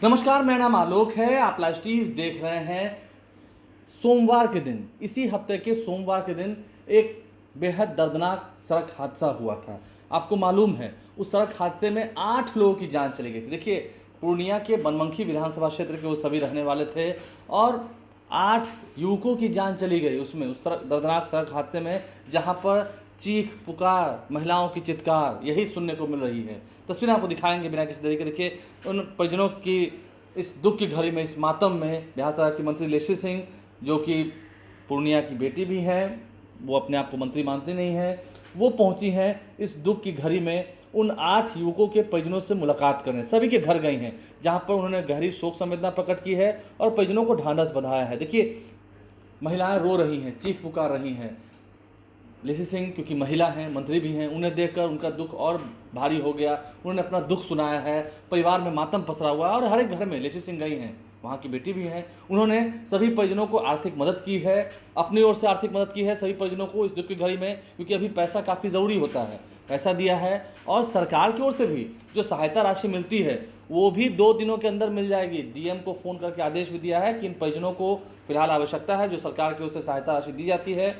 नमस्कार, मेरा नाम आलोक है। आप लाइव स्टीज देख रहे हैं। सोमवार के दिन, इसी हफ्ते के सोमवार के दिन एक बेहद दर्दनाक सड़क हादसा हुआ था। आपको मालूम है, उस सड़क हादसे में 8 लोगों की जान चली गई थी। देखिए, पूर्णिया के बनमनखी विधानसभा क्षेत्र के वो सभी रहने वाले थे और 8 युवकों की जान चली गई उस दर्दनाक सड़क हादसे में, जहां पर चीख पुकार, महिलाओं की चित्कार यही सुनने को मिल रही है। तस्वीरें आपको दिखाएंगे बिना किसी देरी के। देखिए, उन परिजनों की इस दुख की घड़ी में, इस मातम में बिहार सरकार की मंत्री लेसी सिंह, जो कि पूर्णिया की बेटी भी हैं, वो अपने आप को मंत्री मानती नहीं है, वो पहुंची हैं इस दुख की घड़ी में उन 8 युवकों के परिजनों से मुलाकात करने। सभी के घर गई हैं, जहां पर उन्होंने गहरी शोक संवेदना प्रकट की है और परिजनों को ढांढस बंधाया है। देखिए, महिलाएं रो रही हैं, चीख पुकार रही हैं। लेसी सिंह क्योंकि महिला हैं, मंत्री भी हैं, उन्हें देखकर उनका दुख और भारी हो गया। उन्होंने अपना दुख सुनाया है, परिवार में मातम पसरा हुआ है और हर एक घर में लेसी सिंह गई हैं, वहाँ की बेटी भी हैं। उन्होंने सभी परिजनों को आर्थिक मदद की है, अपनी ओर से आर्थिक मदद की है सभी परिजनों को इस दुख की घड़ी में, क्योंकि अभी पैसा काफ़ी ज़रूरी होता है। पैसा दिया है और सरकार की ओर से भी जो सहायता राशि मिलती है वो भी 2 दिनों के अंदर मिल जाएगी। डीएम को फ़ोन करके आदेश भी दिया है कि इन परिजनों को फिलहाल आवश्यकता है, जो सरकार की ओर से सहायता राशि दी जाती है,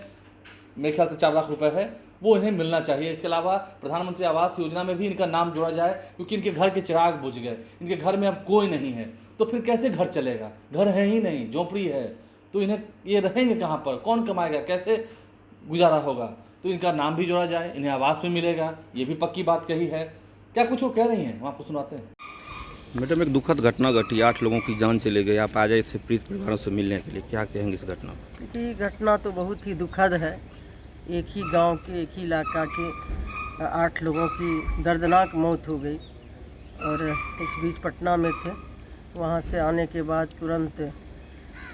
मेरे ख्याल से 4 लाख रुपए है, वो इन्हें मिलना चाहिए। इसके अलावा प्रधानमंत्री आवास योजना में भी इनका नाम जोड़ा जाए, क्योंकि इनके घर के चिराग बुझ गए, इनके घर में अब कोई नहीं है, तो फिर कैसे घर चलेगा? घर है ही नहीं, झोंपड़ी है, तो इन्हें ये रहेंगे कहाँ पर? कौन कमाएगा? कैसे गुजारा होगा? तो इनका नाम भी जोड़ा जाए, इन्हें आवास भी मिलेगा, ये भी पक्की बात कही है। क्या कुछ वो कह रही हैं, हम आपको सुनाते हैं। मैडम, एक दुखद घटना घटी, 8 लोगों की जान चली गई। आप आ जाए थे पीड़ित परिवारों से मिलने के लिए, क्या कहेंगे इस घटना पर? देखिए, घटना तो बहुत ही दुखद है। एक ही गांव के, एक ही इलाका के 8 लोगों की दर्दनाक मौत हो गई और इस बीच पटना में थे। वहां से आने के बाद तुरंत,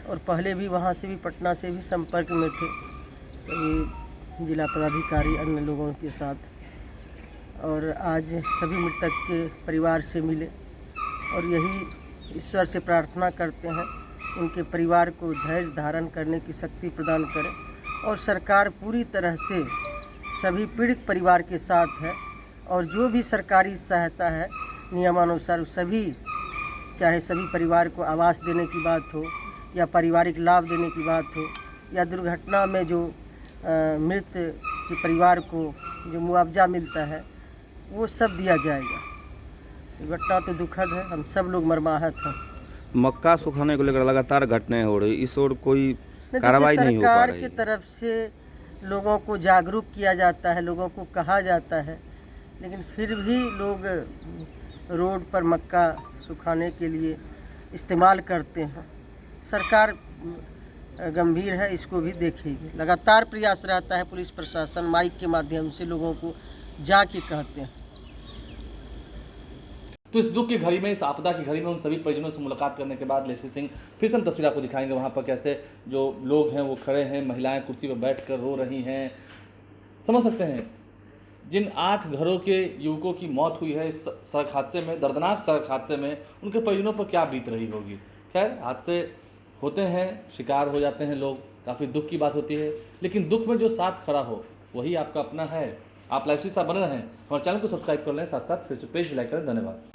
और पहले भी वहां से भी, पटना से भी संपर्क में थे सभी जिला पदाधिकारी अन्य लोगों के साथ, और आज सभी मृतक के परिवार से मिले और यही ईश्वर से प्रार्थना करते हैं उनके परिवार को धैर्य धारण करने की शक्ति प्रदान करें, और सरकार पूरी तरह से सभी पीड़ित परिवार के साथ है। और जो भी सरकारी सहायता है नियमानुसार सभी, चाहे सभी परिवार को आवास देने की बात हो या पारिवारिक लाभ देने की बात हो या दुर्घटना में जो मृत के परिवार को जो मुआवजा मिलता है वो सब दिया जाएगा। घटना तो दुखद है, हम सब लोग मर्माहत हैं। मक्का सुखाने को लेकर लगातार घटनाएं हो रही, इस ओर कोई कार्रवाई नहीं हो पा सरकार रही की है। तरफ से लोगों को जागरूक किया जाता है, लोगों को कहा जाता है, लेकिन फिर भी लोग रोड पर मक्का सुखाने के लिए इस्तेमाल करते हैं। सरकार गंभीर है, इसको भी देखेगी। लगातार प्रयास रहता है, पुलिस प्रशासन माइक के माध्यम से लोगों को जाके कहते हैं। तो इस दुख की घड़ी में, इस आपदा की घड़ी में उन सभी परिजनों से मुलाकात करने के बाद लेसी सिंह, फिर से हम तस्वीर आपको दिखाएंगे वहाँ पर कैसे जो लोग हैं वो खड़े हैं, महिलाएं कुर्सी पर बैठकर रो रही हैं। समझ सकते हैं जिन 8 घरों के युवकों की मौत हुई है इस सड़क हादसे में, दर्दनाक सड़क हादसे में, उनके परिजनों पर क्या बीत रही होगी। खैर, हादसे होते हैं, शिकार हो जाते हैं लोग, काफ़ी दुख की बात होती है, लेकिन दुख में जो साथ खड़ा हो वही आपका अपना है। आप लाइव से साथ बने रहें, हमारे चैनल को सब्सक्राइब कर लें, साथ साथ फेसबुक पेज भी लाइक करें। धन्यवाद।